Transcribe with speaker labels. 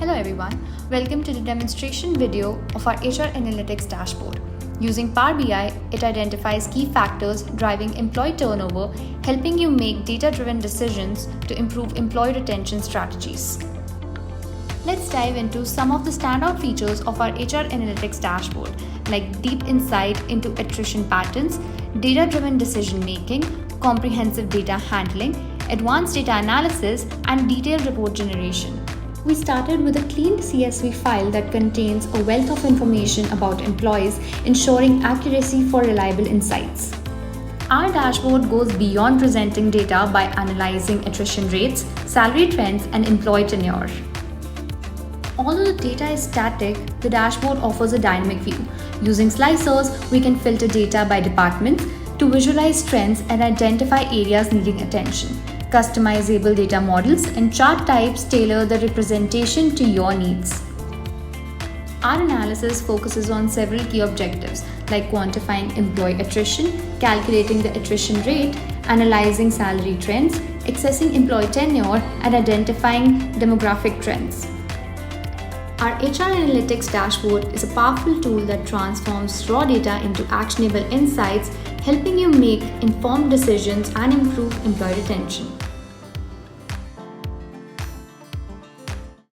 Speaker 1: Hello everyone, welcome to the demonstration video of our HR Analytics dashboard. Using Power BI, it identifies key factors driving employee turnover, helping you make data-driven decisions to improve employee retention strategies. Let's dive into some of the standout features of our HR Analytics dashboard, like deep insight into attrition patterns, data-driven decision-making, comprehensive data handling, advanced data analysis, and detailed report generation. We started with a clean CSV file that contains a wealth of information about employees, ensuring accuracy for reliable insights. Our dashboard goes beyond presenting data by analyzing attrition rates, salary trends, and employee tenure. Although the data is static, the dashboard offers a dynamic view. Using slicers, we can filter data by departments to visualize trends and identify areas needing attention. Customizable data models and chart types tailor the representation to your needs. Our analysis focuses on several key objectives like quantifying employee attrition, calculating the attrition rate, analyzing salary trends, assessing employee tenure, and identifying demographic trends. Our HR Analytics dashboard is a powerful tool that transforms raw data into actionable insights, helping you make informed decisions and improve employee retention.